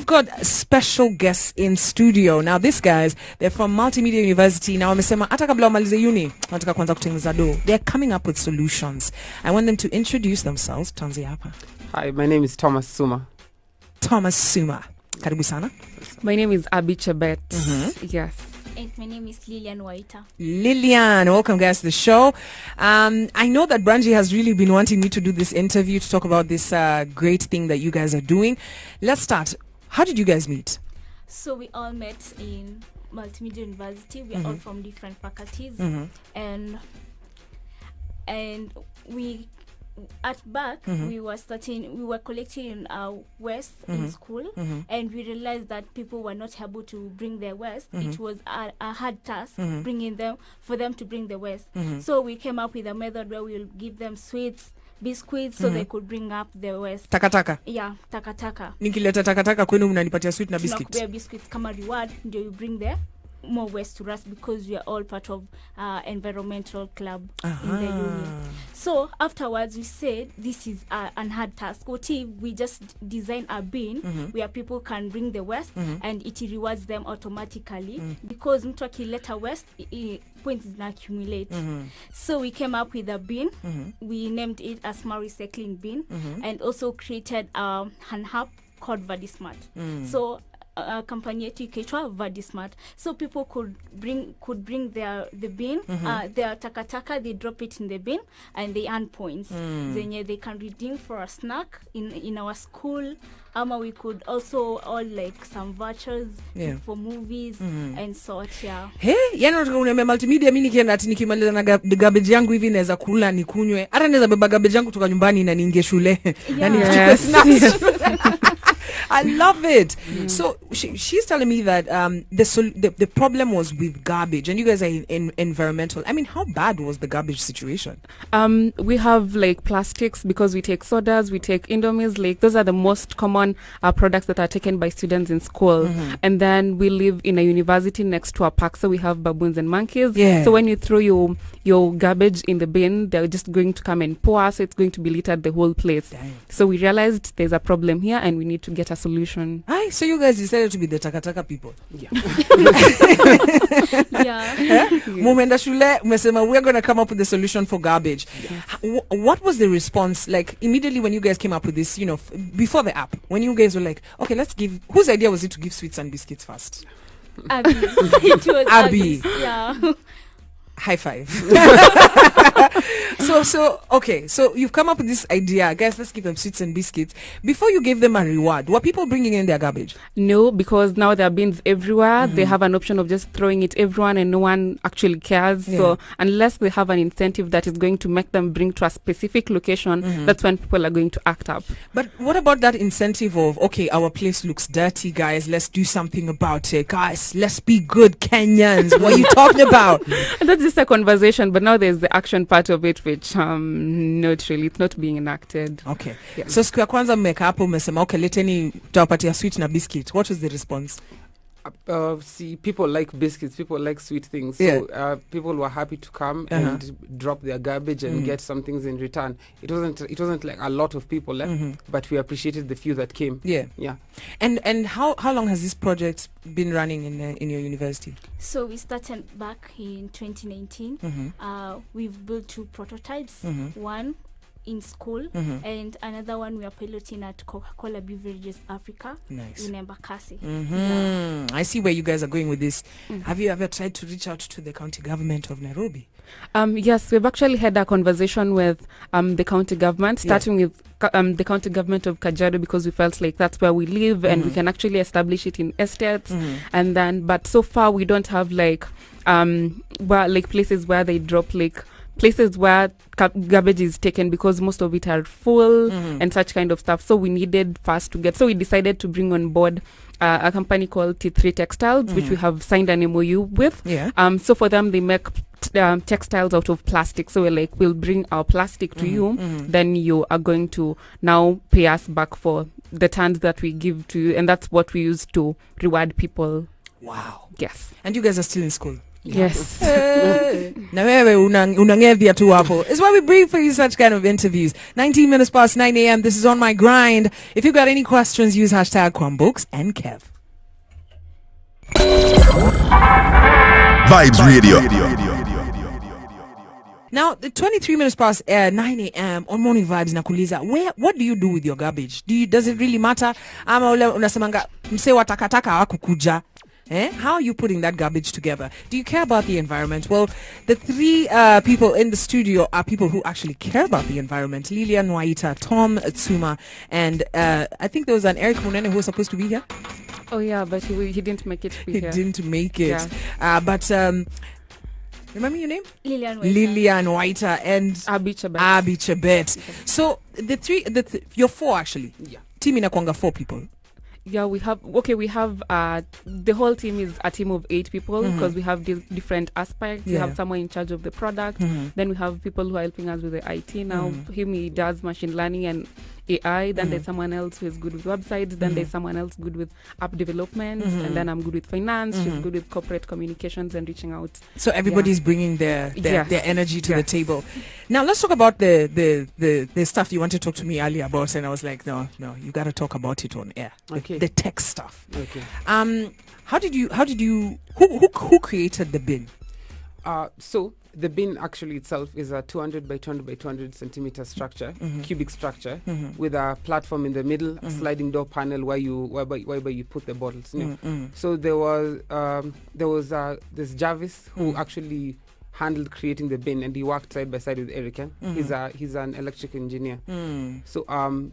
I've got special guests in studio. Now these guys, they're from Multimedia University. Now wamesema hata kabla wamalize uni, wanataka kwanza kutengeneza do. They're coming up with solutions. I want them to introduce themselves. Tuanze hapa. Hi, my name is Tsuma. Tsuma. Karibu sana. My name is Abby Chebet. Yes. And my name is Lilian Waita. Lilian, welcome guys to the show. I know that Branji has really been wanting me to do this interview to talk about this great thing that you guys are doing. Let's start. How did you guys meet? So we all met in Multimedia University. We are all from different faculties. And we at back we were collecting in our waste in school, and we realized that people were not able to bring their waste. It was a hard task for them to bring the waste. So we came up with a method where we'll give them sweets, biscuits, so they could bring up the waste. Takataka. Yeah, takataka. Nikileta takataka kwenu mnanipatia sweet na biscuit. Tunakupea biscuits kama reward, ndio you bring there more waste to us, because we are all part of environmental club in the union. So afterwards we said this is an hard task. What if we just design a bin where people can bring the waste and it rewards them automatically, because mtu akileta waste points na accumulate. So we came up with a bin. We named it a smart recycling bin, and also created an app called Virdis App. So company yetu ikaitwa Virdis App. So people could bring the bin, their takataka, they drop it in the bin and they earn points. Then they can redeem for a snack in our school. We could also all like some vouchers for movies and sort. Hey, yana unaniambia multimedia, mimi nikienda ati nikimaliza na garbage yangu hivi naweza kula nikunywe. Hata naweza beba garbage yangu kutoka nyumbani na niingie shule. Yani snacks. I love it. So she's telling me that the problem was with garbage, and you guys are in environmental. I mean, how bad was the garbage situation? We have like plastics, because we take sodas, we take Indomies, like those are the most common products that are taken by students in school. And then we live in a university next to a park, so we have baboons and monkeys. So when you throw your garbage in the bin, they're just going to come and pour, so it's going to be littered the whole place. So we realized there's a problem here and we need to get a solution. So you guys decided to be the takataka people. Mumenda shule umesema we're going to come up with a solution for garbage. What was the response like immediately when you guys came up with this, you know, before the app, when you guys were like, okay, let's give, whose idea was it to give sweets and biscuits first? Abby. It was Abby. Yeah. High five. So you've come up with this idea, guys, let's give them sweets and biscuits. Before you gave them a reward, were people bringing in their garbage? No, because now there are bins everywhere. They have an option of just throwing it everyone and no one actually cares. So unless they have an incentive that is going to make them bring to a specific location, that's when people are going to act up. But what about that incentive of, okay, our place looks dirty, guys, let's do something about it. Guys, let's be good Kenyans. What are you talking about? That's just a conversation, but now there's the action part of it, which not really, it's not being enacted. Okay. So siku ya kwanza mmeka hapo umesema okay, leteni tawapatia sweet na biscuit. What was the response? See, people like biscuits, people like sweet things. So people were happy to come and drop their garbage and get some things in return. It wasn't like a lot of people, but we appreciated the few that came. Yeah. And how long has this project been running in your university? So we started back in 2019. We've built 2 prototypes. One in school, and another one we are piloting at Coca-Cola Beverages Africa in Embakasi. I see where you guys are going with this. Have you ever tried to reach out to the county government of Nairobi? Yes, we've actually had a conversation with the county government, starting with the county government of Kajiado, because we felt like that's where we live and we can actually establish it in estates. And then, but so far we don't have like places where they drop places where garbage is taken, because most of it are full and such kind of stuff. So we needed first to get, so we decided to bring on board a company called T3 Textiles, which we have signed an MOU with. So for them, they make textiles out of plastic. So we're like, we'll bring our plastic to you, then you are going to now pay us back for the tons that we give to you, and that's what we use to reward people. Wow. Yes. And you guys are still in school? Yes. Na wewe unangevya tu hapo. It's why we bring for you such kind of interviews. 19 minutes past 9 a.m. This is On My Grind. If you got any questions, use hashtag Kwambox and Kev. Vibes Radio. Now, the 23 minutes past 9 a.m. on Morning Vibes nakuliza, what do you do with your garbage? Does it really matter? Ama ule unasemanga mse wa takataka hawakukuja. How are you putting that garbage together? Do you care about the environment? Well, the three people in the studio are people who actually care about the environment. Lilian Waita, Tom, Tsuma, and I think there was an Eric Munene who was supposed to be here. Oh yeah, but he didn't make it to be here. He didn't make it. Yeah. But remember your name? Lilian Waita. Lilian Waita and Abi Chebet. So you're four actually. Yeah. Team inakwanga 4 people. Yeah, we have the whole team is a team of 8 people because we have different aspects. We have someone in charge of the product. Then we have people who are helping us with the IT now. Him, he does machine learning and AI. Then there's someone else who is good with websites. Then there's someone else good with app development. And then I'm good with finance. She's good with corporate communications and reaching out. So everybody's bringing their energy to the table. Now let's talk about the stuff you wanted to talk to me earlier about, and I was like, no, you got to talk about it on air. Okay. The tech stuff. Okay. Who created the bin? So the bin actually itself is a 200 by 200 by 200 centimeter structure, cubic structure, with a platform in the middle, a sliding door panel whereby you put the bottles. So there was this Jarvis who actually handled creating the bin, and he worked side by side with Eric. He's an electrical engineer. So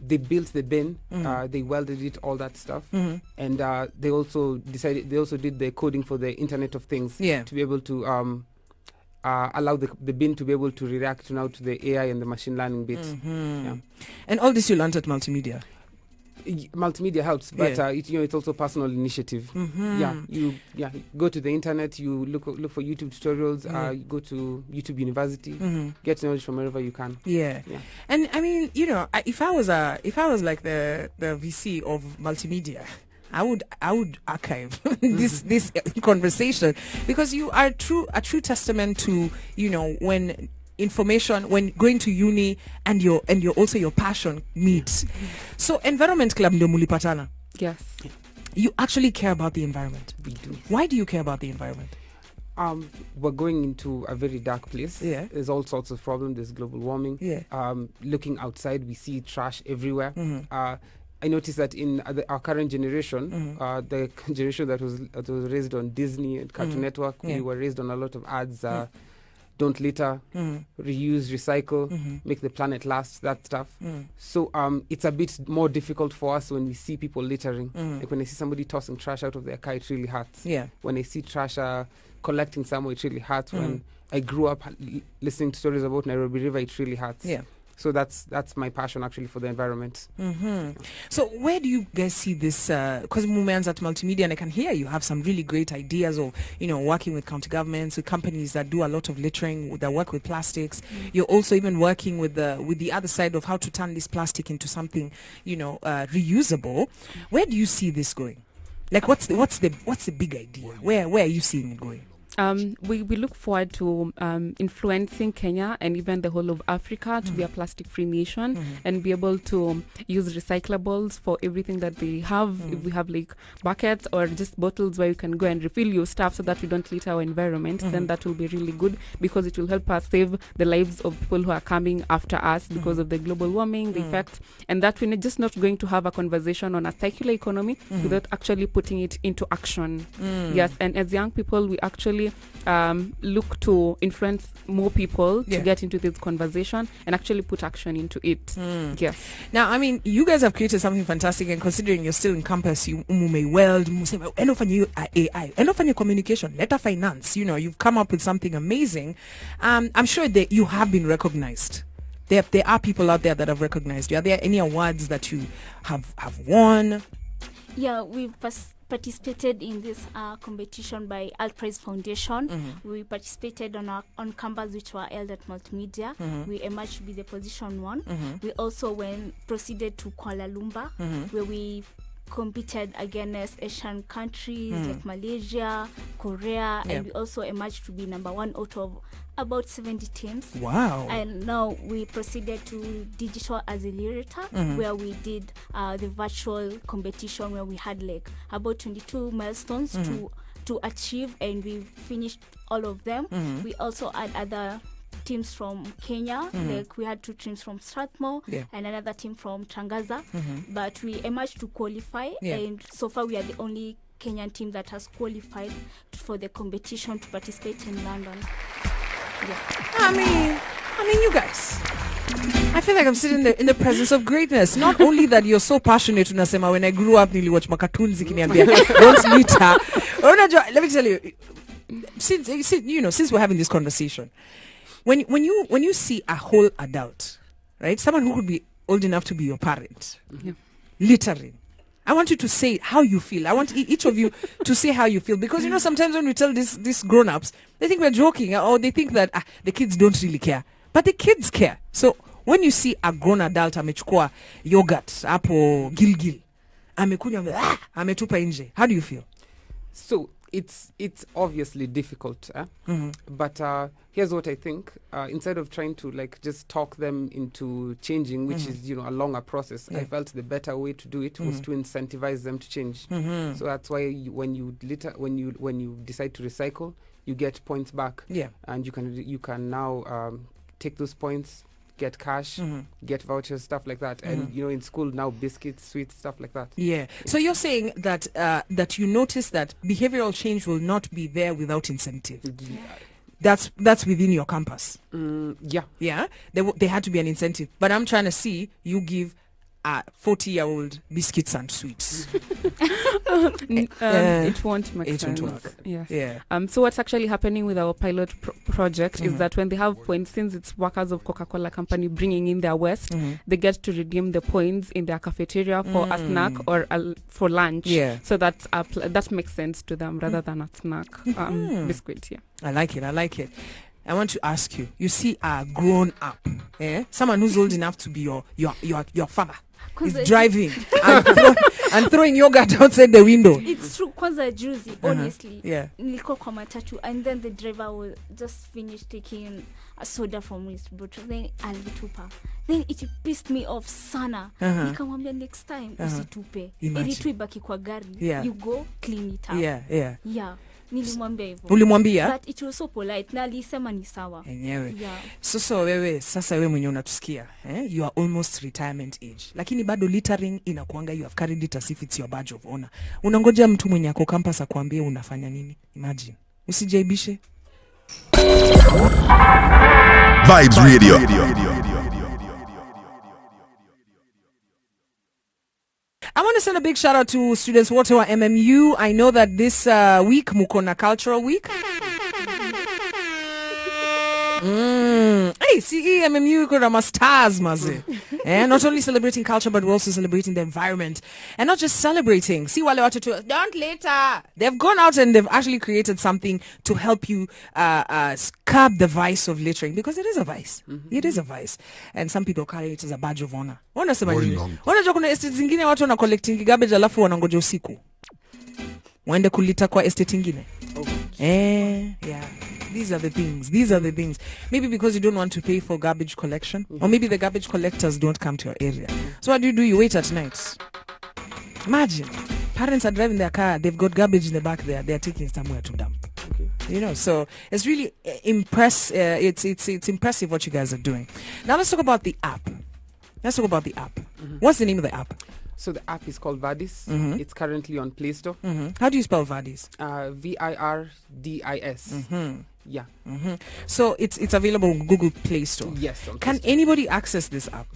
they built the bin, they welded it, all that stuff, and they also did the coding for the Internet of Things to be able to allow the bin to be able to react now to the AI and the machine learning bits. And all this you learned at Multimedia. Multimedia helps, but it's also personal initiative. You go to the internet, you look for YouTube tutorials, you go to YouTube University, get knowledge from wherever you can. And I mean, if I was like the VC of Multimedia, I would archive this conversation, because you are a true testament to when information, when going to uni and your also your passion meets. So Environment Club ndo mulipatana. Yes. You actually care about the environment. We do. Why do you care about the environment? We're going into a very dark place. There's all sorts of problems. There's global warming. Looking outside, we see trash everywhere. I noticed that in our current generation, the generation that was raised on Disney and Cartoon Network, we were raised on a lot of ads. Don't litter, reuse, recycle, make the planet last, that stuff. So it's a bit more difficult for us when we see people littering. Like when I see somebody tossing trash out of their car, it really hurts. When I see trash collecting somewhere, it really hurts. When I grew up listening to stories about Nairobi River, it really hurts. So that's my passion actually for the environment. So where do you guys see this? Because Mumean's at Multimedia, and I can hear you have some really great ideas of working with county governments, with companies that do a lot of littering, that work with plastics. You're also even working with the other side of how to turn this plastic into something reusable. Where do you see this going? Like what's the big idea? Where are you seeing it going? We look forward to influencing Kenya and even the whole of Africa to be a plastic-free nation and be able to use recyclables for everything that they have. If we have like buckets or just bottles where you can go and refill your stuff so that we don't litter our environment, then that will be really good, because it will help us save the lives of people who are coming after us because of the global warming, the effect, and that we're just not going to have a conversation on a circular economy without actually putting it into action. Yes, and as young people, we actually look to influence more people to get into this conversation and actually put action into it. Yes. Now, I mean, you guys have created something fantastic, and considering you're still in campus, you may weld, AI, communication, letter finance, you've come up with something amazing. I'm sure that you have been recognized. There are people out there that have recognized you. Are there any awards that you have won? Yeah, we've participated in this competition by Alprice Foundation. We participated on canvas which were held at Multimedia. We emerged to be the position 1. We also proceeded to Kuala Lumpur, where we competed against Asian countries like Malaysia, Korea, and we also emerged to be number 1 out of about 70 teams. Wow. And now we proceeded to digital accelerator, where we did the virtual competition, where we had like about 22 milestones to achieve, and we finished all of them. We also had other teams from Kenya, like we had 2 teams from Strathmore and another team from Tangaza, but we emerged to qualify, and so far we are the only Kenyan team that has qualified for the competition to participate in London. I mean, you guys, I feel like I'm sitting in the presence of greatness. Not only that you're so passionate, unasema, when I grew up niliwatch makatuni zikiniambia don't litter. Let me tell you, since we're having this conversation, when you see a whole adult, right, someone who could be old enough to be your parent, littering, I want you to say how you feel. I want each of you to say how you feel, because sometimes when we tell these grown-ups, they think we're joking, or they think that the kids don't really care, but the kids care. So when you see a grown adult amechukua yogurt hapo gilgil, amekunywa ametupa nje, how do you feel? So it's obviously difficult, but here's what I think. Instead of trying to like just talk them into changing, which is a longer process, I felt the better way to do it was to incentivize them to change. So that's why when you decide to recycle, you get points back, and you can now take those points, get cash, get vouchers, stuff like that. And in school now, biscuits, sweets, stuff like that. So you're saying that that you notice that behavioral change will not be there without incentive. That's within your campus. There had to be an incentive, but I'm trying to see you give a 40-year-old biscuits and sweets. It won't make sense. It won't work. Yes. So what's actually happening with our pilot project is that when they have points, since it's workers of Coca-Cola company bringing in their waste, they get to redeem the points in their cafeteria for a snack or for lunch. So that makes sense to them rather than a snack biscuit. I like it. I want to ask you. You see a grown up, someone who's old enough to be your father. Is driving and throwing yogurt outside the window. It's true. Kwanza juzi, honestly, nilikuwa kwa matatu, and then the driver was just finished taking a soda from his bottle, then alitupa. Then it pissed me off sana. Nikamwambia next time usitupe. Ili tu ibaki kwa gari. You go clean it up. Nilimwambia hivyo. Ulimwambia? But it was so polite. Na alisema ni sawa. Enyewe. Sasa wewe mwenye unatusikia, you are almost retirement age. Lakini bado littering inakuanga, you have carried it as if it's your badge of honor. Unangoja mtu mwenye ako campus akwambie unafanya nini? Imagine. Usijaibishe. Vibes Radio. I want to send a big shout out to students wote wa MMU. I know that this week mukona cultural week. Hey, see, MMU kuna ma stars maze. Not only celebrating culture, but we're also celebrating the environment. And not just celebrating. See wale watu tu, don't litter. They've gone out and they've actually created something to help you curb the vice of littering. Because it is a vice. It is a vice. And some people carry it as a badge of honor. Wanasema nini? Wanajua kuna estates zingine watu wana collecting garbage alafu wanangoja usiku. Waende kulita kwa estate ingine. These are the things. Maybe because you don't want to pay for garbage collection, or maybe the garbage collectors don't come to your area. So what do? You wait at night. Imagine, parents are driving their car, they've got garbage in the back there, they're taking somewhere to dump. So it's really it's impressive what you guys are doing. Now let's talk about the app. What's the name of the app? So the app is called Virdis. It's currently on Play Store. How do you spell Virdis? Virdis. So it's available on Google Play Store. Yes. Can anybody access this app?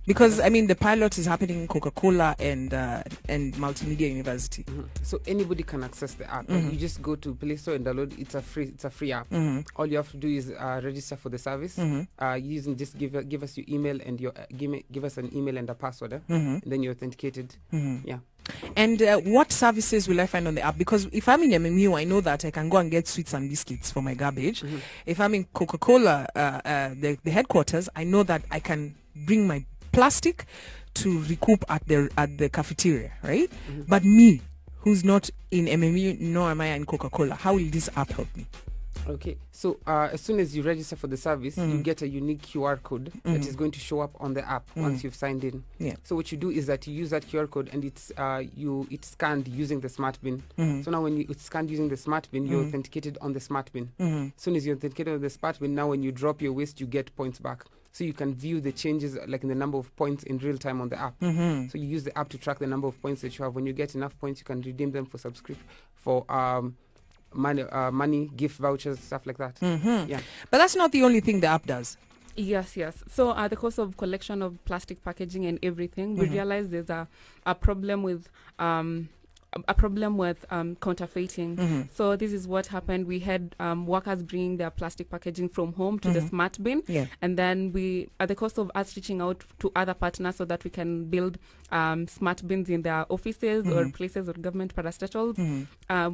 Because I mean the pilot is happening in Coca-Cola and Multimedia University. So anybody can access the app. You just go to Play Store and download. It's a free app. All you have to do is register for the service. Using just give us your email and give us an email and a password. And then you're authenticated. And what services will I find on the app? Because if I'm in MMU, I know that I can go and get sweets and biscuits for my garbage. If I'm in Coca-Cola, the headquarters, I know that I can bring my plastic to recoup at the cafeteria, right? But me, who's not in MMU, nor am I in Coca-Cola, how will this app help me? Okay, so as soon as you register for the service, you get a unique QR code that is going to show up on the app once you've signed in. Yeah. So what you do is that you use that QR code, and it's scanned using the smart bin. So now when it's scanned using the smart bin, you're authenticated on the smart bin. As soon as you're authenticated on the smart bin, now when you drop your waste, you get points back. So you can view the changes like in the number of points in real time on the app. So you use the app to track the number of points that you have. When you get enough points, you can redeem them for money, gift vouchers, stuff like that. Yeah. But that's not the only thing the app does. Yes. So the course of collection of plastic packaging and everything, we realized there's a problem with counterfeiting. So this is what happened. We had workers bringing their plastic packaging from home to the smart bin, and then we, at the cost of us reaching out to other partners so that we can build smart bins in their offices or places or government parastatals,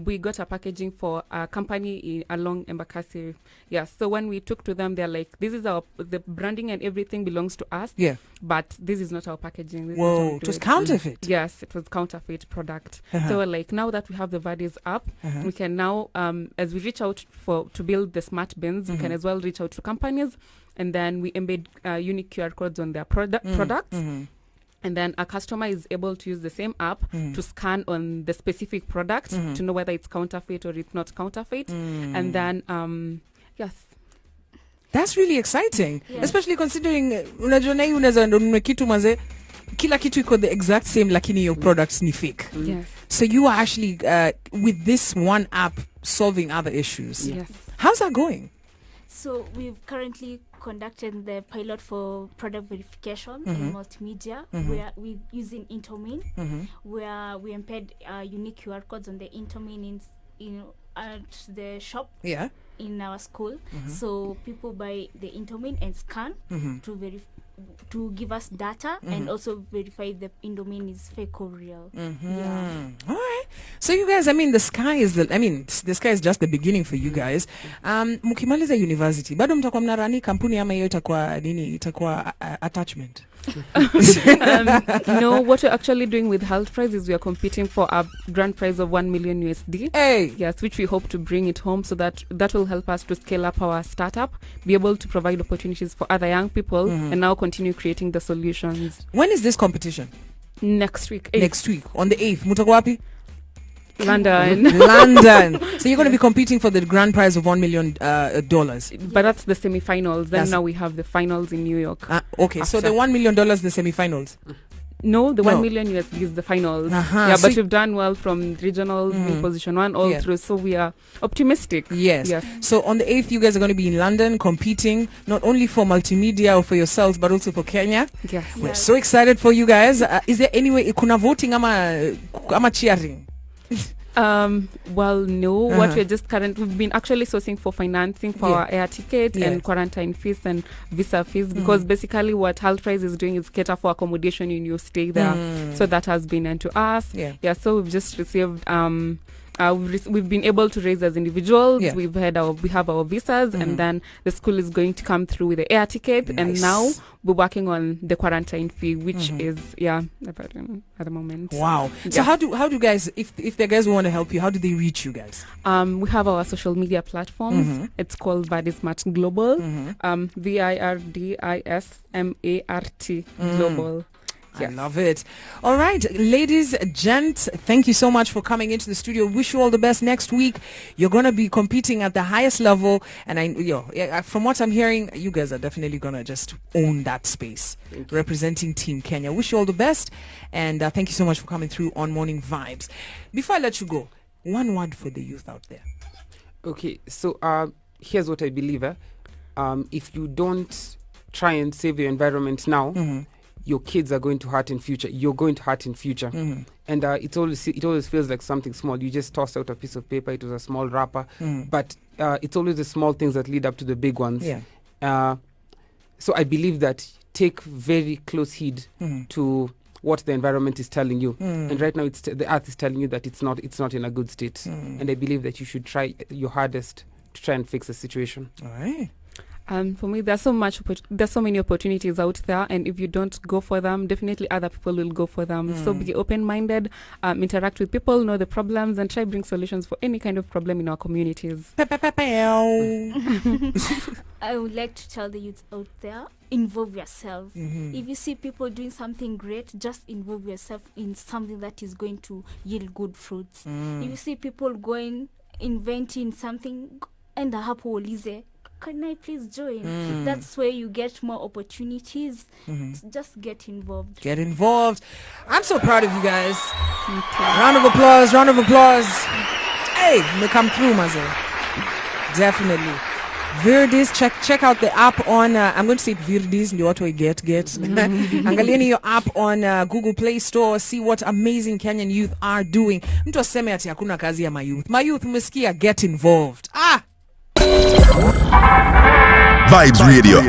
we got a packaging for a company along Embakasi. Yes. So when we took to them, they're like, "This is the branding and everything belongs to us. Yeah. But this is not our packaging." Whoa, it was counterfeit. Yes, it was counterfeit product. So like now that we have the Virdis app, we can now, as we reach out to build the smart bins, we can as well reach out to companies, and then we embed unique QR codes on their products. And then a customer is able to use the same app to scan on the specific product to know whether it's counterfeit or it's not counterfeit. And then, yes. That's really exciting, Yeah. especially considering unajua na hii unaweza nunua kitu manze kila kitu iko the exact same lakini your products ni fake. Yes. So you are actually with this one app solving other issues. Yes. How's that going? So we've currently conducted the pilot for product verification in multimedia, where we're using Intermin, where we embed unique QR codes on the Intermin at the shop Yeah. in our school. So people buy the Intermin and scan to give us data and also verify the Indomin is fake or real. Yeah. All right. So you guys, the sky is the sky is just the beginning for you guys. Mukimaliza university, bado mtakuwa mnarani kampuni ama hiyo itakuwa nini? Itakuwa attachment. No, what we're actually doing with Health Prize is we are competing for a grand prize of 1 million USD. Hey. Yes, which we hope to bring it home so that will help us to scale up our startup, be able to provide opportunities for other young people, and now continue creating the solutions. When is this competition? Next week. Next week, on the 8th. Mutakuwa wapi? London. London. So you're going to be competing for the grand prize of $1 million. But that's the semi-finals. Then now we have the finals in New York. Okay, so the $1 million, the semi-finals. No, the 1 million USD is the finals. Yeah, so but we've done well from regionals in position 1 all through, so we are optimistic. Yes. So on the 8th, you guys are going to be in London competing not only for multimedia or for yourselves, but also for Kenya. Yes. We're so excited for you guys. Is there any way, kuna voting ama cheering? Well, no. What we're just we've been actually sourcing for financing for our air ticket and quarantine fees and visa fees, because basically what Health Prize is doing is cater for accommodation in your stay there. So that has been into us. Yeah. So we've just received we've been able to raise as individuals. We have our visas, and then the school is going to come through with the air ticket, and now we're working on the quarantine fee, which is at the moment. Wow. So how do guys, if the guys who want to help you, how do they reach you guys? We have our social media platforms. It's called Virdis Global. VIRDISMART Global. Yes. I love it. All right, ladies, gents, thank you so much for coming into the studio. Wish you all the best next week. You're going to be competing at the highest level. And from what I'm hearing, you guys are definitely going to just own that space, representing Team Kenya. Wish you all the best. And thank you so much for coming through on Morning Vibes. Before I let you go, one word for the youth out there. Okay, so here's what I believe. If you don't try and save your environment now, your kids are going to hurt in future. You're going to hurt in future. And it always feels like something small. You just toss out a piece of paper. It was a small wrapper. But it's always the small things that lead up to the big ones. So I believe that take very close heed to what the environment is telling you. And right now the earth is telling you that it's not in a good state. And I believe that you should try your hardest to try and fix the situation. All right. For me, there's so many opportunities out there, and if you don't go for them, definitely other people will go for them. So be open-minded, interact with people, know the problems, and try bring solutions for any kind of problem in our communities. I would like to tell the youth out there, involve yourself. If you see people doing something great, just involve yourself in something that is going to yield good fruits. If you see people inventing something, and hapo ulize, can I please join? That's where you get more opportunities. Just get involved. Get involved. I'm so proud of you guys. Round of applause. Hey, may come through, Mazel. Definitely. Virdis, check out the app on I'm going to say Virdis, ndio watu get. Angalieni your app on Google Play Store, see what amazing Kenyan youth are doing. Mtu aseme ati hakuna kazi ya mayouth. Mayouth umesikia, get involved. Vibes Radio.